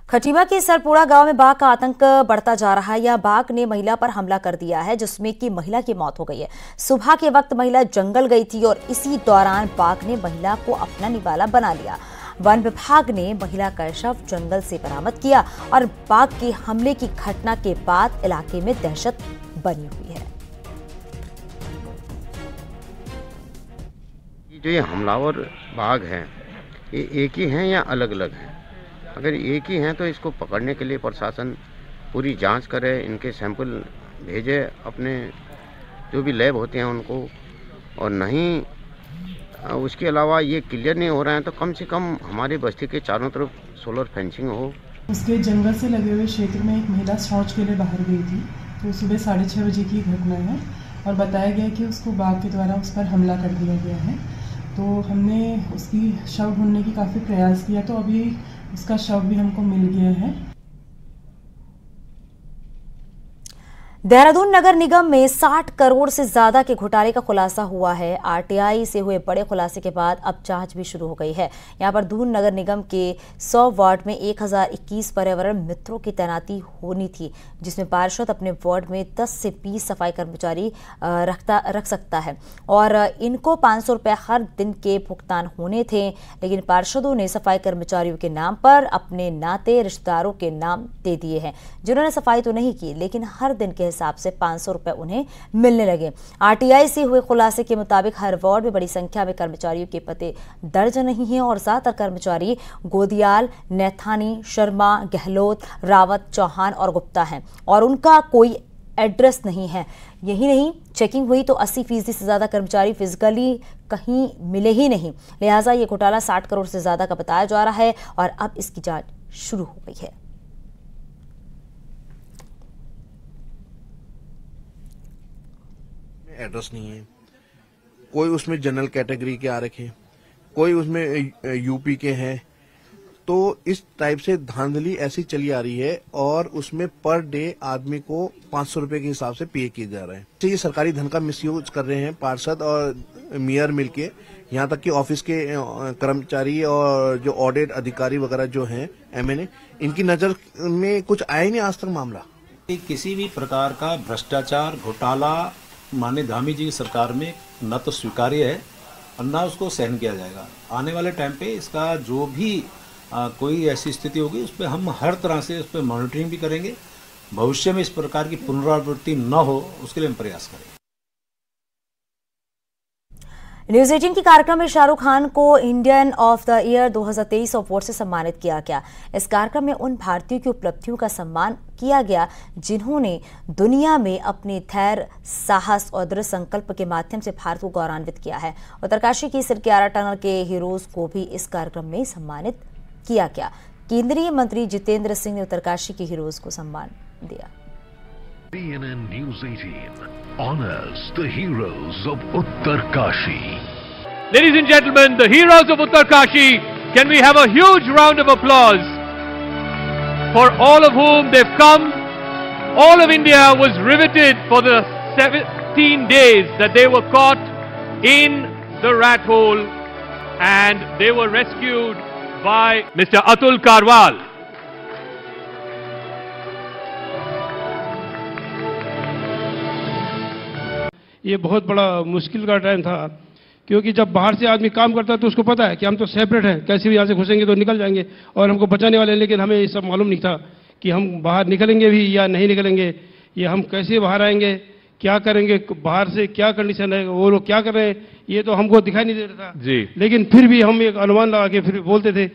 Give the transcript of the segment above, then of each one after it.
खटीमा के सरपुड़ा गांव में बाघ का आतंक बढ़ता जा रहा है। यह बाघ ने महिला पर हमला कर दिया है, जिसमें कि महिला की मौत हो गई है। सुबह के वक्त महिला जंगल गई थी और इसी दौरान बाघ ने महिला को अपना निवाला बना लिया। वन विभाग ने महिला का शव जंगल से बरामद किया और बाघ के हमले की घटना के बाद इलाके में दहशत बनी हुई है। जो ये हमलावर बाघ हैं, ये एक ही हैं या अलग अलग हैं? अगर एक ही हैं तो इसको पकड़ने के लिए प्रशासन पूरी जांच करे, इनके सैंपल भेजे अपने जो भी लैब होते हैं उनको, और नहीं उसके अलावा ये क्लियर नहीं हो रहा है तो कम से कम हमारी बस्ती के चारों तरफ सोलर फेंसिंग हो। उसके जंगल से लगे हुए क्षेत्र में एक महिला शौच के लिए बाहर गई थी, तो सुबह 6:30 बजे की घटना है और बताया गया कि उसको बाघ के द्वारा उस पर हमला कर दिया गया है। तो हमने उसकी शव ढूंढने की काफ़ी प्रयास किया, तो अभी उसका शव भी हमको मिल गया है। देहरादून नगर निगम में 60 करोड़ से ज्यादा के घोटाले का खुलासा हुआ है। आरटीआई से हुए बड़े खुलासे के बाद अब जांच भी शुरू हो गई है। यहां पर दून नगर निगम के 100 वार्ड में 1021 पर्यावरण मित्रों की तैनाती होनी थी, जिसमें पार्षद अपने वार्ड में 10 से 20 सफाई कर्मचारी रख सकता है और इनको 500 रुपये हर दिन के भुगतान होने थे। लेकिन पार्षदों ने सफाई कर्मचारियों के नाम पर अपने नाते रिश्तेदारों के नाम दे दिए हैं, जिन्होंने सफाई तो नहीं की लेकिन हर दिन के हिसाब से 500 रुपए उन्हें मिलने लगे। आरटीआई से हुए खुलासे के मुताबिक हर वार्ड में बड़ी संख्या में कर्मचारियों के पते दर्ज नहीं हैं और ज्यादातर कर्मचारी गोदियाल, नैथानी, शर्मा, गहलोत, रावत, चौहान और गुप्ता हैं और उनका कोई एड्रेस नहीं है। यही नहीं, चेकिंग हुई तो 80% से ज्यादा कर्मचारी फिजिकली कहीं मिले ही नहीं। लिहाजा ये घोटाला 60 करोड़ से ज्यादा का बताया जा रहा है और अब इसकी जांच शुरू हो गई है। एड्रेस नहीं है, कोई उसमें जनरल कैटेगरी के आ रखे, कोई उसमें यूपी के हैं, तो इस टाइप से धांधली ऐसी चली आ रही है और उसमें पर डे आदमी को 500 रुपए के हिसाब से पे किए जा रहे हैं। तो ये सरकारी धन का मिसयूज कर रहे हैं पार्षद और मेयर मिलके, यहाँ तक कि ऑफिस के कर्मचारी और जो ऑडिट अधिकारी वगैरह जो हैं एमएनए, इनकी नजर में कुछ आया ही नहीं आज तक मामला। किसी भी प्रकार का भ्रष्टाचार, घोटाला माननीय धामी जी की सरकार में न तो स्वीकार्य है और न उसको सहन किया जाएगा। आने वाले टाइम पे इसका जो भी कोई ऐसी स्थिति होगी उस पर हम हर तरह से उस पर मॉनिटरिंग भी करेंगे। भविष्य में इस प्रकार की पुनरावृत्ति न हो उसके लिए हम प्रयास करेंगे। न्यूज 18 के कार्यक्रम में शाहरुख खान को Indian of the year 2023 award से सम्मानित किया गया। इस कार्यक्रम में उन भारतीयों की उपलब्धियों का सम्मान किया गया जिन्होंने दुनिया में अपने धैर्य, साहस और दृढ़ संकल्प के माध्यम से भारत को गौरवान्वित किया है। उत्तरकाशी की सिरकियारा टनल के हीरोज को भी इस कार्यक्रम में सम्मानित किया गया। केंद्रीय मंत्री जितेंद्र सिंह ने उत्तरकाशी के हीरोज को सम्मान दिया। CNN News 18 honors the heroes of Uttarkashi. Ladies and gentlemen, the heroes of Uttarkashi, can we have a huge round of applause for all of whom they've come? All of India was riveted for the 17 days that they were caught in the rat hole and they were rescued by Mr. Atul Karwal. ये बहुत बड़ा मुश्किल का time था, क्योंकि जब बाहर से आदमी काम करता है तो उसको पता है कि हम तो सेपरेट हैं, कैसे भी यहाँ से घुसेंगे तो निकल जाएंगे और हमको बचाने वाले हैं। लेकिन हमें ये सब मालूम नहीं था कि हम बाहर निकलेंगे भी या नहीं निकलेंगे, ये हम कैसे बाहर आएंगे, क्या करेंगे, बाहर से क्या कंडीशन है, वो लोग क्या कर रहे हैं, ये तो हमको दिखाई नहीं दे रहा था जी। लेकिन फिर भी हम एक अनुमान लगा के फिर बोलते थे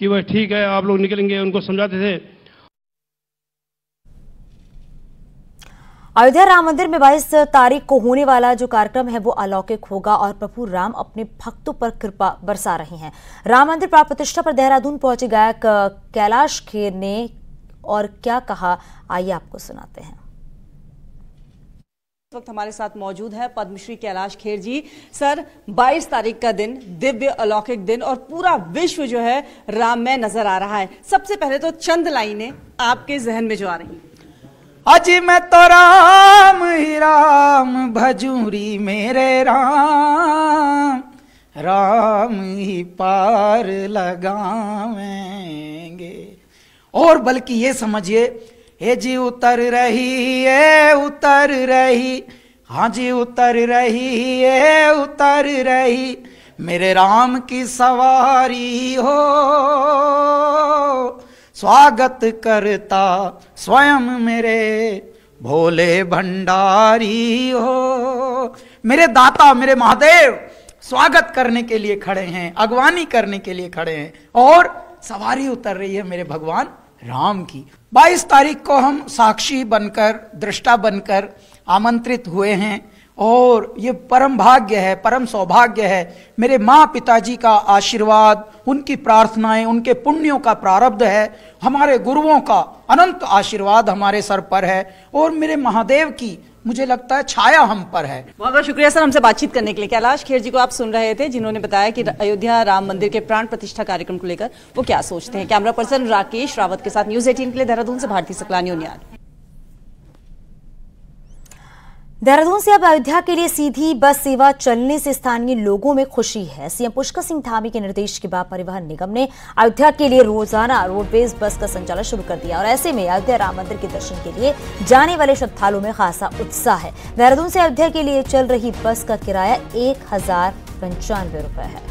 कि वह ठीक है, आप लोग निकलेंगे, उनको समझाते थे। अयोध्या राम मंदिर में 22 तारीख को होने वाला जो कार्यक्रम है वो अलौकिक होगा और प्रभु राम अपने भक्तों पर कृपा बरसा रहे हैं। राम मंदिर प्राण प्रतिष्ठा पर देहरादून पहुंचे गायक कैलाश खेर ने और क्या कहा, आइए आपको सुनाते हैं। इस वक्त हमारे साथ मौजूद है पद्मश्री कैलाश खेर जी। सर, 22 तारीख का दिन, दिव्य अलौकिक दिन और पूरा विश्व जो है राममय नजर आ रहा है। सबसे पहले तो चंद लाइनें आपके जहन में जो आ रही हैं। अजी मैं तो राम ही राम भजूरी मेरे राम, राम ही पार लगावेंगे। और बल्कि ये समझिए, हे जी उतर रही है उतर रही, हाँ जी उतर रही है उतर रही, मेरे राम की सवारी हो, स्वागत करता स्वयं मेरे भोले भंडारी हो। मेरे दाता मेरे महादेव स्वागत करने के लिए खड़े हैं, अगवानी करने के लिए खड़े हैं, और सवारी उतर रही है मेरे भगवान राम की। 22 तारीख को हम साक्षी बनकर, दृष्टा बनकर आमंत्रित हुए हैं, और ये परम भाग्य है, परम सौभाग्य है। मेरे माँ पिताजी का आशीर्वाद, उनकी प्रार्थनाएं, उनके पुण्यों का प्रारब्ध है, हमारे गुरुओं का अनंत आशीर्वाद हमारे सर पर है, और मेरे महादेव की मुझे लगता है छाया हम पर है। बहुत बहुत शुक्रिया सर हमसे बातचीत करने के लिए। कैलाश खेर जी को आप सुन रहे थे, जिन्होंने बताया कि अयोध्या राम मंदिर के प्राण प्रतिष्ठा कार्यक्रम को लेकर वो क्या सोचते हैं। कैमरा पर्सन राकेश रावत के साथ न्यूज़ 18 के लिए देहरादून से भारती सकलानी उनियाल। देहरादून से अब अयोध्या के लिए सीधी बस सेवा चलने से स्थानीय लोगों में खुशी है। सीएम पुष्कर सिंह धामी के निर्देश के बाद परिवहन निगम ने अयोध्या के लिए रोजाना रोडवेज बस का संचालन शुरू कर दिया, और ऐसे में अयोध्या राम मंदिर के दर्शन के लिए जाने वाले श्रद्धालुओं में खासा उत्साह है। देहरादून से अयोध्या के लिए चल रही बस का किराया 1095 रुपए है।